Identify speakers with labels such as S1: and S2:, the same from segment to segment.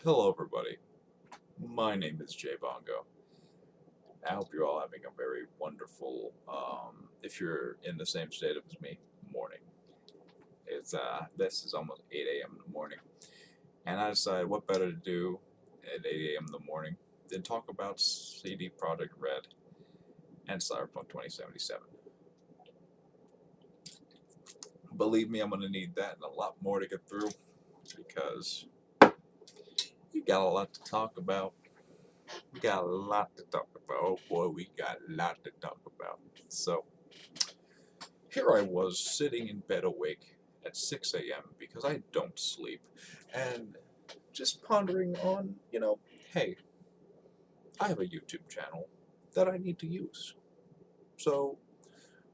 S1: Hello, everybody. My name is Jay Bongo. I hope you're all having a very wonderful, if you're in the same state as me, morning. This is almost 8 a.m. in the morning, and I decided what better to do at 8 a.m. in the morning than talk about CD Projekt Red and Cyberpunk 2077. Believe me, I'm going to need that and a lot more to get through because we got a lot to talk about. We got a lot to talk about. Oh boy, we got a lot to talk about. So, here I was sitting in bed awake at 6 a.m. because I don't sleep and just pondering on, hey, I have a YouTube channel that I need to use. So,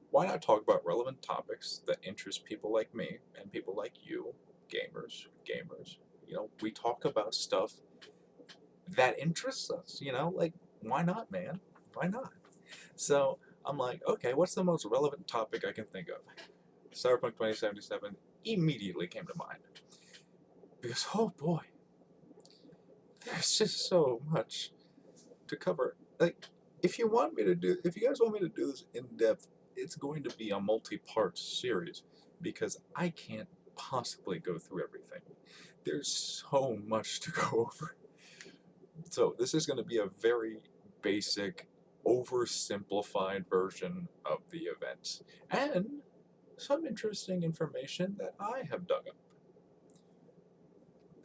S1: why not talk about relevant topics that interest people like me and people like you, gamers. We talk about stuff that interests us, like, why not, man? Why not? So, I'm like, okay, what's the most relevant topic I can think of? Cyberpunk 2077 immediately came to mind. Because, oh boy, there's just so much to cover. Like, if you guys want me to do this in depth, it's going to be a multi-part series because I can't possibly go through everything. There's so much to go over. So, this is going to be a very basic, oversimplified version of the events. And some interesting information that I have dug up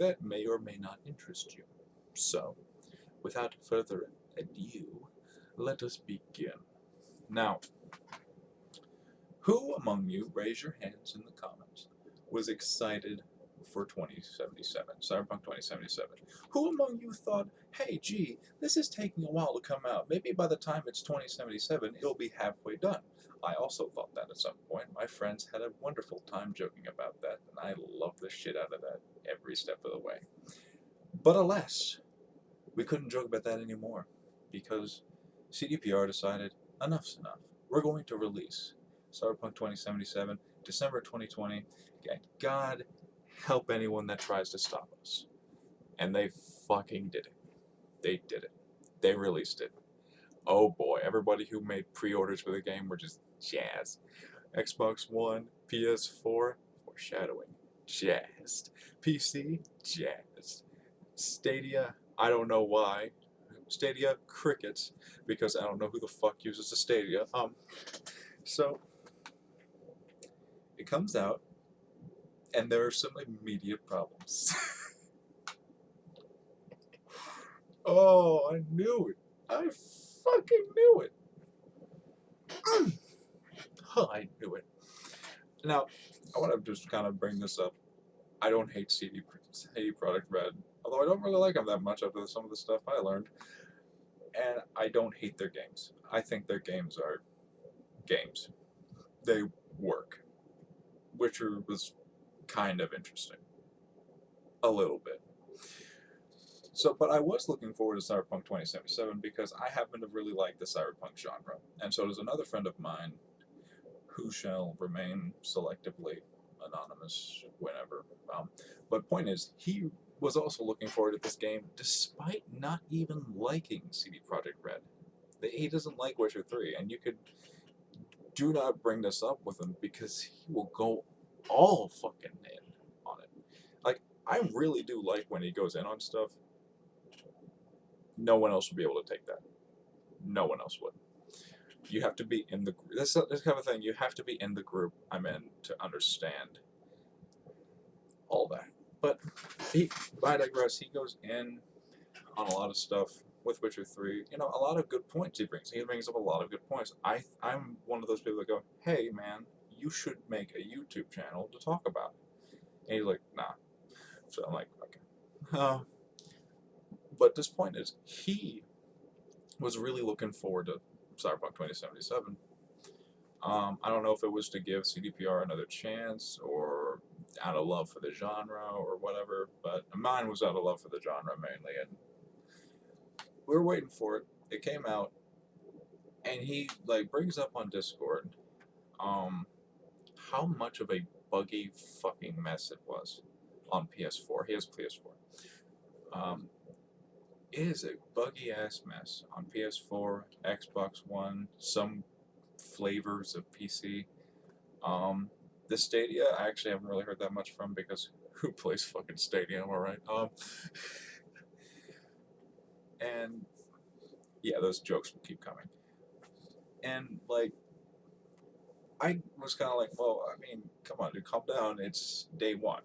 S1: that may or may not interest you. So, without further ado, let us begin. Now, who among you, raise your hands in the comments, was excited for 2077, Cyberpunk 2077? Who among you thought, hey, gee, this is taking a while to come out. Maybe by the time it's 2077, it'll be halfway done. I also thought that at some point. My friends had a wonderful time joking about that, and I loved the shit out of that every step of the way. But alas, we couldn't joke about that anymore because CDPR decided enough's enough. We're going to release Cyberpunk 2077, December 2020. And God help anyone that tries to stop us. And they fucking did it. They did it. They released it. Oh boy, everybody who made pre-orders for the game were just jazzed. Xbox One, PS4, foreshadowing, jazzed. PC, jazzed. Stadia, I don't know why. Stadia, crickets, because I don't know who the fuck uses the Stadia. So it comes out, and there are some immediate problems. Oh, I knew it. I fucking knew it. Huh, I knew it. Now, I want to just kind of bring this up. I don't hate CD Projekt Red, although I don't really like them that much after some of the stuff I learned. And I don't hate their games. I think their games are games. They work. Witcher was kind of interesting. A little bit. So, but I was looking forward to Cyberpunk 2077 because I happen to really like the cyberpunk genre. And so does another friend of mine who shall remain selectively anonymous whenever. But point is, he was also looking forward to this game despite not even liking CD Projekt Red. He doesn't like Witcher 3, and you could do not bring this up with him because he will go all fucking in on it. Like, I really do like when he goes in on stuff. No one else would be able to take that. No one else would. You have to be in the this kind of thing. You have to be in the group I'm in to understand all that. But I digress. He goes in on a lot of stuff with Witcher 3. A lot of good points he brings. He brings up a lot of good points. I'm one of those people that go, hey man, you should make a YouTube channel to talk about it. And he's like, nah. So I'm like, okay. But this point is, he was really looking forward to Cyberpunk 2077. I don't know if it was to give CDPR another chance or out of love for the genre or whatever, but mine was out of love for the genre mainly. And we were waiting for it. It came out, and he brings up on Discord, um, how much of a buggy fucking mess it was on PS4. He has PS4. Um, it is a buggy ass mess on PS4, Xbox One, some flavors of PC. Um, the Stadia, I actually haven't really heard that much from because who plays fucking Stadia, am I right? And yeah, those jokes will keep coming. And like, I was kind of like, well, I mean, come on, dude, calm down. It's day one.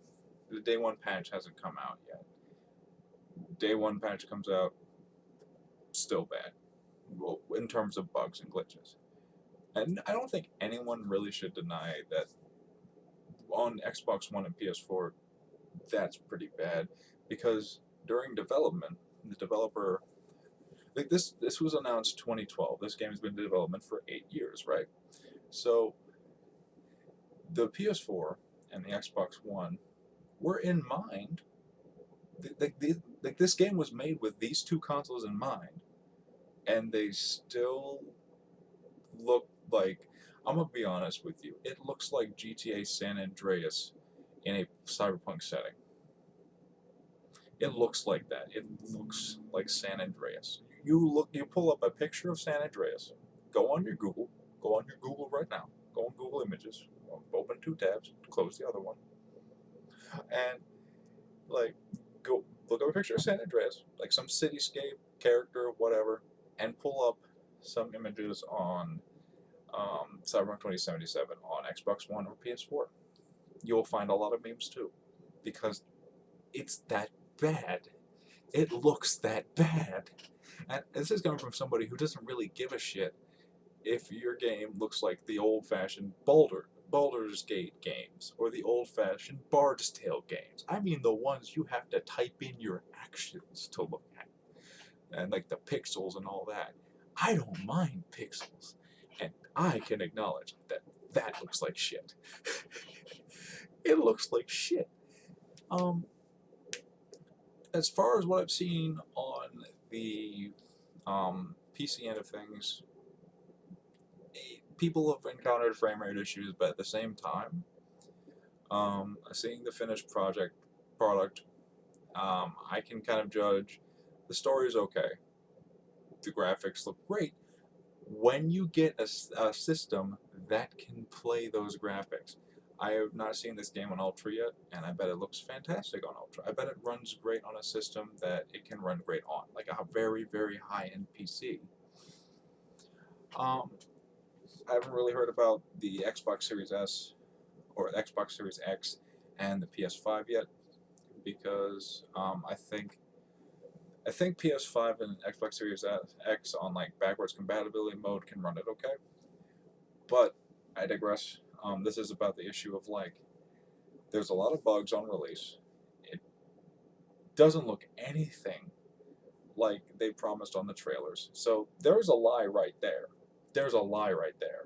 S1: The day one patch hasn't come out yet. Day one patch comes out, still bad. Well, in terms of bugs and glitches. And I don't think anyone really should deny that on Xbox One and PS4, that's pretty bad because during development, the developer like this was announced 2012. This game has been in development for 8 years, right? So the PS4 and the Xbox One were in mind. Like this game was made with these two consoles in mind, and they still look like. I'm gonna be honest with you. It looks like GTA San Andreas in a cyberpunk setting. It looks like that. It looks like San Andreas. You pull up a picture of San Andreas. Go on your Google. Go on your Google right now. Go on Google Images. Open two tabs. Close the other one. And like, go look up a picture of San Andreas, like some cityscape character, whatever, and pull up some images on Cyberpunk 2077 on Xbox One or PS4. You'll find a lot of memes too, because it's that bad. It looks that bad. And this is coming from somebody who doesn't really give a shit if your game looks like the old-fashioned Baldur's Gate games or the old-fashioned Bard's Tale games. I mean the ones you have to type in your actions to look at. And like the pixels and all that. I don't mind pixels. And I can acknowledge that that looks like shit. It looks like shit. Um, as far as what I've seen on the PC end of things, people have encountered frame rate issues, but at the same time, seeing the finished product, I can kind of judge the story is okay. The graphics look great. When you get a system that can play those graphics, I have not seen this game on Ultra yet, and I bet it looks fantastic on Ultra. I bet it runs great on a system that it can run great on, like a very, very high-end PC. Um, I haven't really heard about the Xbox Series S or Xbox Series X and the PS5 yet, because I think PS5 and Xbox Series X on like backwards compatibility mode can run it okay. But I digress. This is about the issue of like there's a lot of bugs on release. It doesn't look anything like they promised on the trailers. So there's a lie right there. There's a lie right there.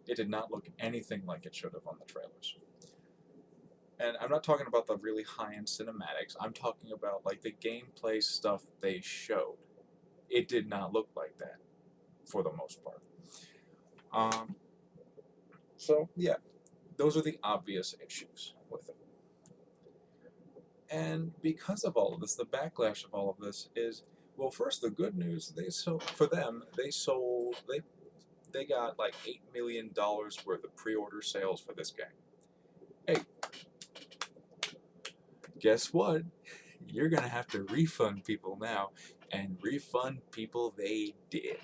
S1: It did not look anything like it should have on the trailers. And I'm not talking about the really high-end cinematics. I'm talking about like the gameplay stuff they showed. It did not look like that for the most part. Um, so yeah, those are the obvious issues with it. And because of all of this, the backlash of all of this is, well, first the good news, they got like $8 million worth of pre-order sales for this game. Hey, guess what? You're gonna have to refund people now, and refund people they did,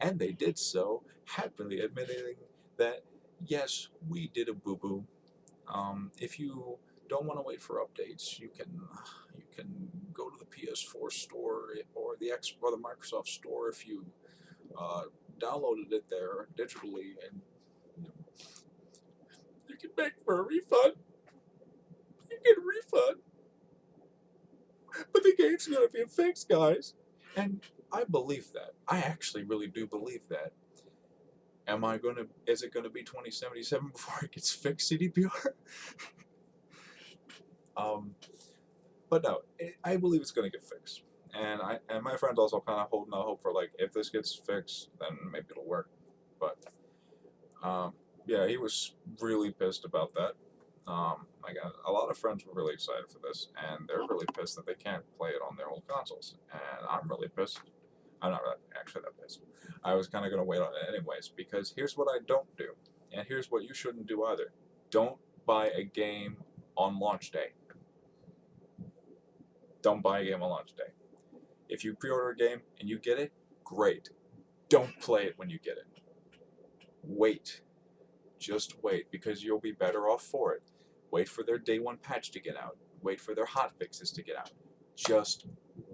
S1: and they did so happily, admitting that yes, we did a boo boo. If you don't want to wait for updates, you can go to the PS4 store or the Microsoft store if you downloaded it there digitally, and you can beg for a refund. You get a refund, but the game's gonna be fixed, guys. And I believe that. I actually really do believe that. Is it gonna be 2077 before it gets fixed, CDPR? um, but no, I believe it's gonna get fixed. And my friend's also kind of holding out hope for like if this gets fixed, then maybe it'll work. But yeah, he was really pissed about that. I got a lot of friends were really excited for this, and they're really pissed that they can't play it on their old consoles. And I'm really pissed. I'm not really, actually that pissed. I was kind of going to wait on it anyways, because here's what I don't do, and here's what you shouldn't do either. Don't buy a game on launch day. Don't buy a game on launch day. If you pre-order a game and you get it, great. Don't play it when you get it. Wait. Just wait, because you'll be better off for it. Wait for their day one patch to get out. Wait for their hot fixes to get out. Just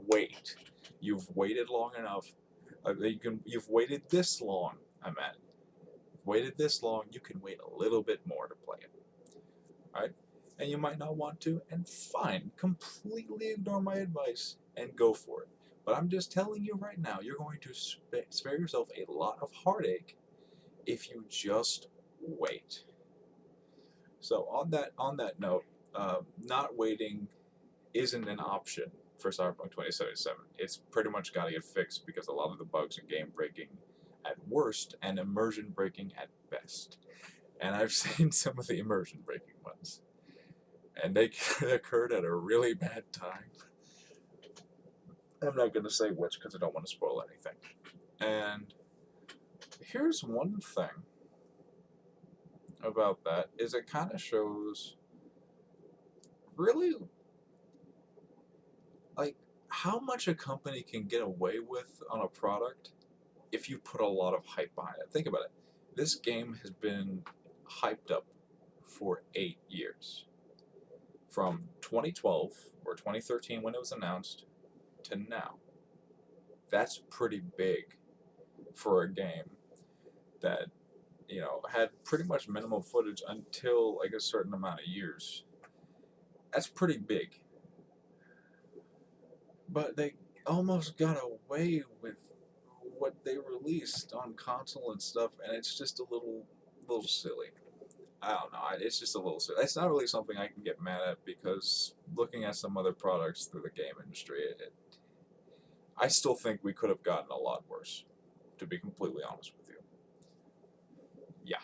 S1: wait. You've waited long enough. You've waited this long. Waited this long. You can wait a little bit more to play it. All right, and you might not want to, and fine. Completely ignore my advice and go for it. But I'm just telling you right now, you're going to spare yourself a lot of heartache if you just wait. So on that note, not waiting isn't an option for Cyberpunk 2077. It's pretty much got to get fixed because a lot of the bugs are game breaking at worst and immersion breaking at best. And I've seen some of the immersion breaking ones, and they occurred at a really bad time. I'm not going to say which because I don't want to spoil anything. And here's one thing about that is it kind of shows really like how much a company can get away with on a product if you put a lot of hype behind it. Think about it. This game has been hyped up for 8 years. From 2012 or 2013 when it was announced to now. That's pretty big for a game that, had pretty much minimal footage until like a certain amount of years. That's pretty big. But they almost got away with what they released on console and stuff, and it's just a little silly. I don't know. It's just a little silly. It's not really something I can get mad at because looking at some other products through the game industry, I still think we could have gotten a lot worse, to be completely honest with you. Yeah,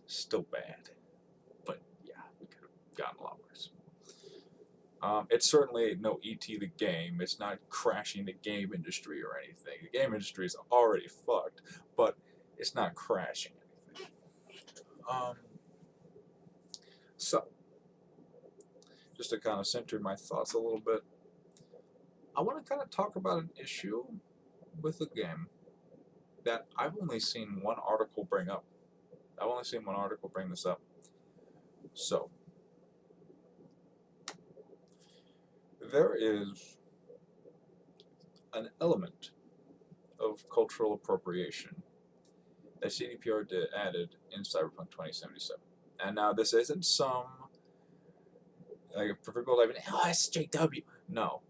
S1: still bad, but yeah, we could have gotten a lot worse. It's certainly no ET the game. It's not crashing the game industry or anything. The game industry is already fucked, but it's not crashing anything. So, just to kind of center my thoughts a little bit, I want to kind of talk about an issue with the game that I've only seen one article bring up. I've only seen one article bring this up. So, there is an element of cultural appropriation that CDPR added in Cyberpunk 2077. And now this isn't some, like, for people like, oh, SJW. No.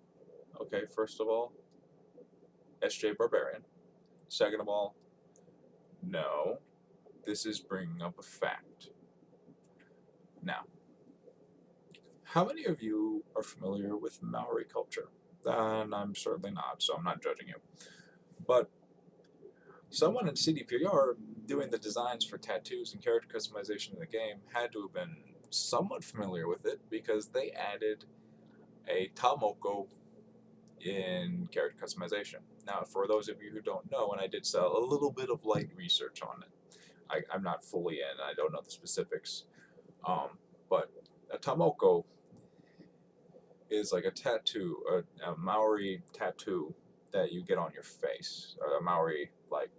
S1: Okay, first of all, SJ Barbarian. Second of all, no. This is bringing up a fact. Now, how many of you are familiar with Maori culture? And I'm certainly not, so I'm not judging you. But someone in CDPR doing the designs for tattoos and character customization in the game had to have been somewhat familiar with it because they added a tamoko in character customization. Now, for those of you who don't know, and I did sell a little bit of light research on it, I'm not fully in, I don't know the specifics, but a tamoko is like a tattoo, a Maori tattoo that you get on your face, a Maori, like,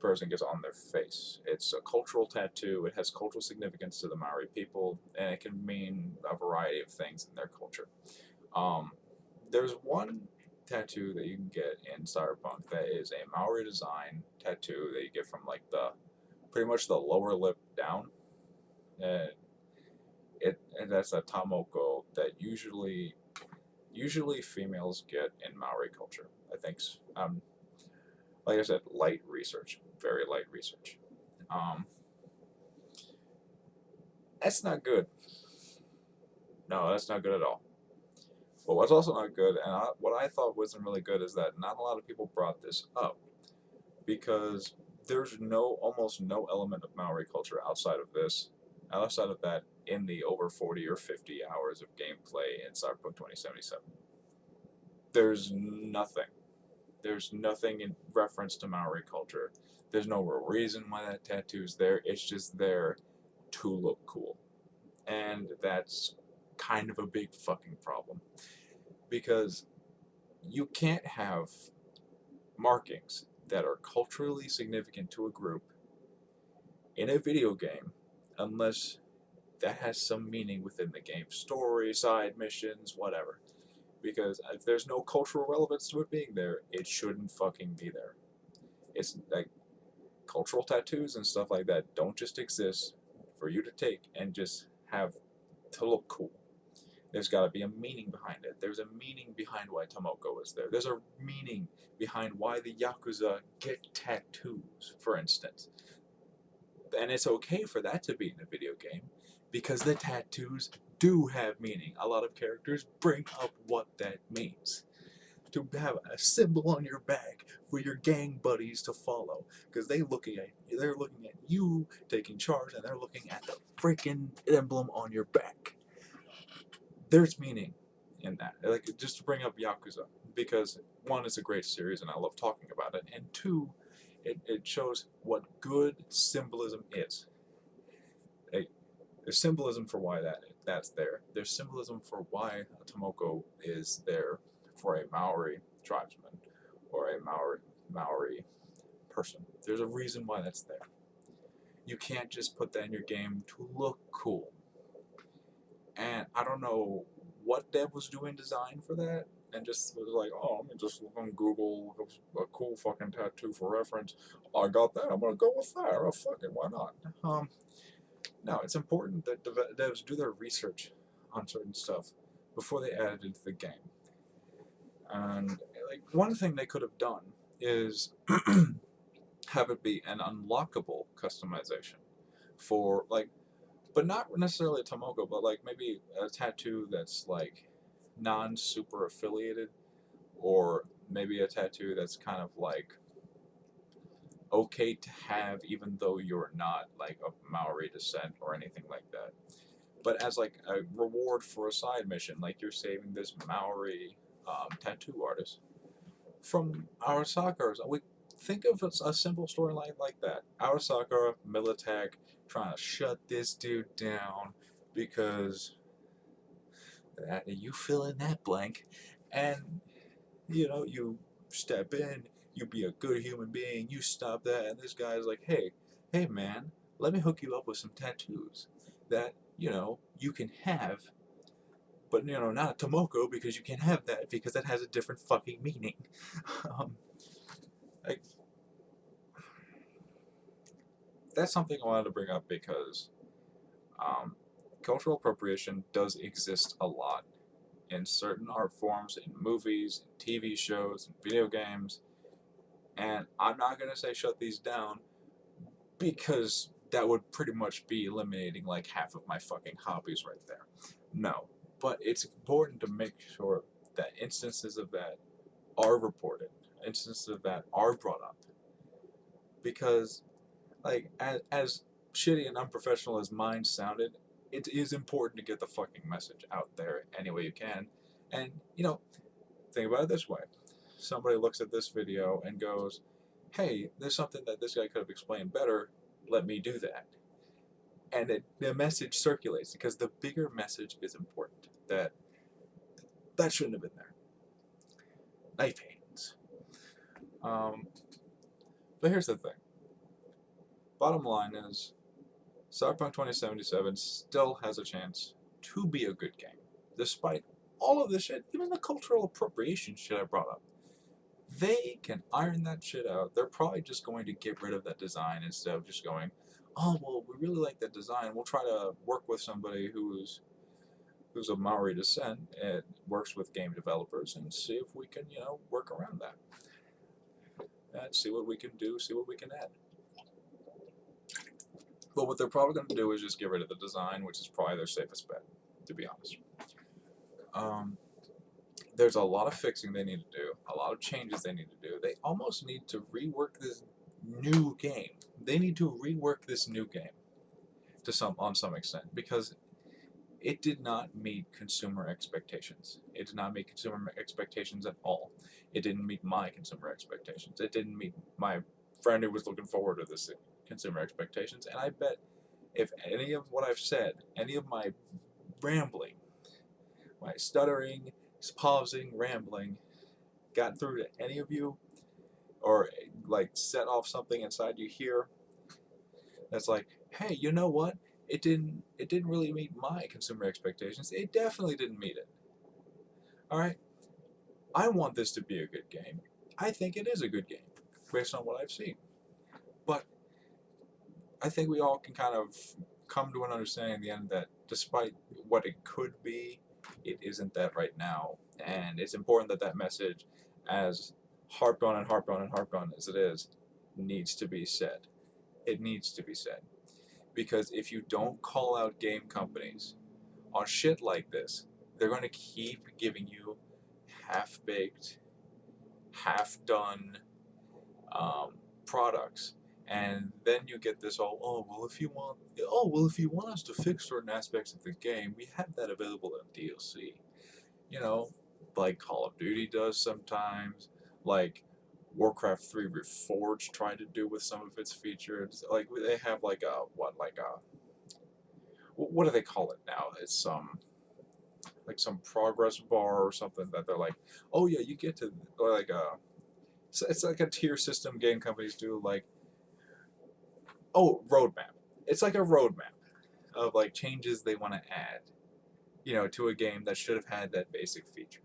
S1: person gets on their face. It's a cultural tattoo. It has cultural significance to the Maori people, and it can mean a variety of things in their culture. There's one tattoo that you can get in Cyberpunk that is a Maori design tattoo that you get from like pretty much the lower lip down, and that's a tamoko that usually females get in Maori culture. I think. Like I said, light research, very light research. That's not good. No, that's not good at all. But what's also not good, and what I thought wasn't really good, is that not a lot of people brought this up because there's almost no element of Maori culture outside of this outside of that, in the over 40 or 50 hours of gameplay in Cyberpunk 2077, there's nothing. There's nothing in reference to Maori culture. There's no real reason why that tattoo's there. It's just there to look cool. And that's kind of a big fucking problem. Because you can't have markings that are culturally significant to a group in a video game unless that has some meaning within the game. Story, side missions, whatever. Because if there's no cultural relevance to it being there, it shouldn't fucking be there. It's like cultural tattoos and stuff like that don't just exist for you to take and just have to look cool. There's got to be a meaning behind it. There's a meaning behind why Tomoko is there. There's a meaning behind why the Yakuza get tattoos, for instance. And it's okay for that to be in a video game because the tattoos do have meaning. A lot of characters bring up what that means. To have a symbol on your back for your gang buddies to follow, because they're looking at you taking charge, and they're looking at the freaking emblem on your back. There's meaning in that. Like, just to bring up Yakuza, because one, it's a great series and I love talking about it, and two, it shows what good symbolism is. There's symbolism for why that's there. There's symbolism for why Tomoko is there for a Maori tribesman or a Maori person. There's a reason why that's there. You can't just put that in your game to look cool. And I don't know what dev was doing design for that, and just was like, oh, let me just look on Google, a cool fucking tattoo for reference. Oh, I got that. I'm gonna go with that. Oh, fuck it, why not? No, it's important that devs do their research on certain stuff before they add it into the game. And like one thing they could have done is have it be an unlockable customization for like, but not necessarily Tomoko, but like maybe a tattoo that's like non-super affiliated, or maybe a tattoo that's kind of like okay to have even though you're not like of Maori descent or anything like that. But as like a reward for a side mission, like you're saving this Maori tattoo artist from Arasaka. We think of a simple storyline like that. Arasaka, Militech, trying to shut this dude down because you fill in that blank, and you step in, you be a good human being, you stop that, and this guy's like, hey man, let me hook you up with some tattoos that you can have, but not a Tomoko, because you can't have that because that has a different fucking meaning. Like, that's something I wanted to bring up because cultural appropriation does exist a lot in certain art forms, in movies, in TV shows, in video games, and I'm not going to say shut these down because that would pretty much be eliminating like half of my fucking hobbies right there. No, but it's important to make sure that instances of that are reported, instances of that are brought up, because like as shitty and unprofessional as mine sounded, it is important to get the fucking message out there any way you can. And think about it this way: somebody looks at this video and goes, "Hey, there's something that this guy could have explained better. Let me do that." And the message circulates because the bigger message is important. That shouldn't have been there. Knife hands. But here's the thing. Bottom line is, Cyberpunk 2077 still has a chance to be a good game, despite all of this shit, even the cultural appropriation shit I brought up. They can iron that shit out. They're probably just going to get rid of that design instead of just going, oh, well, we really like that design. We'll try to work with somebody who's of Maori descent and works with game developers and see if we can, work around that. And see what we can do, see what we can add. But what they're probably going to do is just get rid of the design, which is probably their safest bet, to be honest. There's a lot of fixing they need to do, a lot of changes they need to do. They almost need to rework this new game. They need to rework this new game. on some extent, because it did not meet consumer expectations. It did not meet consumer expectations at all. It didn't meet my consumer expectations. It didn't meet my friend who was looking forward to this consumer expectations. And I bet if any of what I've said, any of my rambling, my stuttering, pausing, rambling, got through to any of you, or like set off something inside you here that's like, hey, you know what? It didn't really meet my consumer expectations. It definitely didn't meet it. All right, I want this to be a good game. I think it is a good game based on what I've seen. But I think we all can kind of come to an understanding in the end that despite what it could be, it isn't that right now. And it's important that that message, as harped on and harped on and harped on as it is, needs to be said. It needs to be said. Because if you don't call out game companies on shit like this, they're going to keep giving you half-baked, half-done products, and then you get this all, if you want us to fix certain aspects of the game, we have that available in DLC. You know, like Call of Duty does sometimes, like Warcraft 3 Reforged tried to do with some of its features. Like they have like a what do they call it now? It's like some progress bar or something that they're like, oh yeah, you get to like it's like a tier system game companies do, like, oh, roadmap. It's like a roadmap of like changes they want to add, to a game that should have had that basic feature.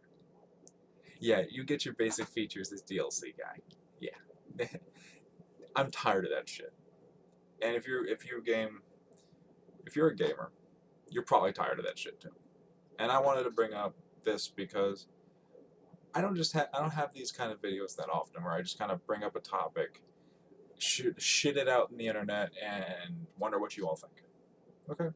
S1: Yeah, you get your basic features as DLC guy. Yeah, I'm tired of that shit. And if you're a gamer, you're probably tired of that shit too. And I wanted to bring up this because I don't have these kind of videos that often where I just kind of bring up a topic, shit it out in the internet, and wonder what you all think. Okay.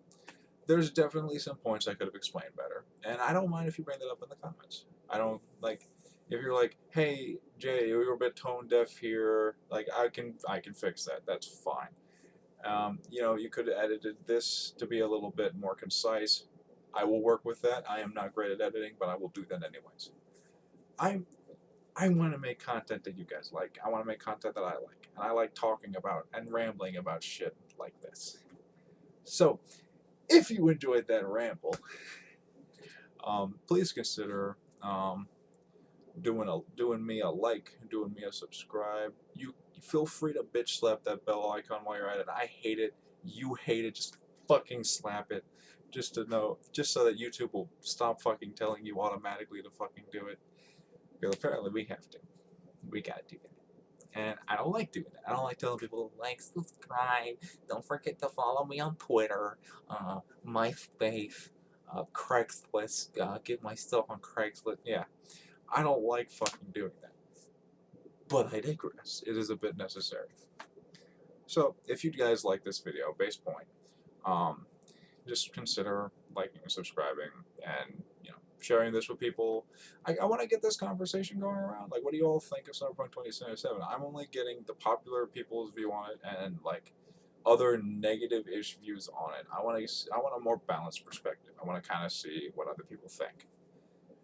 S1: There's definitely some points I could have explained better, and I don't mind if you bring that up in the comments. I don't like if you're like, "Hey, Jay, you're a bit tone deaf here." Like, I can fix that. That's fine. You could have edited this to be a little bit more concise. I will work with that. I am not great at editing, but I will do that anyways. I I want to make content that you guys like. I want to make content that I like, and I like talking about and rambling about shit like this. So, if you enjoyed that ramble, please consider doing me a like, doing me a subscribe. You feel free to bitch slap that bell icon while you're at it. I hate it. You hate it. Just fucking slap it. Just so that YouTube will stop fucking telling you automatically to fucking do it. Because apparently we have to. We gotta do that. And I don't like doing that. I don't like telling people to like, subscribe. Don't forget to follow me on Twitter, MySpace, Craigslist. Get my stuff on Craigslist. Yeah, I don't like fucking doing that. But I digress. It is a bit necessary. So if you guys like this video, base point, just consider liking and subscribing, and sharing this with people. I want to get this conversation going around. Like, what do you all think of Cyberpunk 2077? I'm only getting the popular people's view on it, and like other negative-ish views on it. I want a more balanced perspective. I want to kind of see what other people think.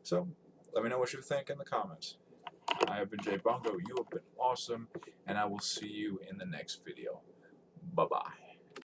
S1: So let me know what you think in the comments. I have been Jay Bongo. You have been awesome, and I will see you in the next video. Bye-bye.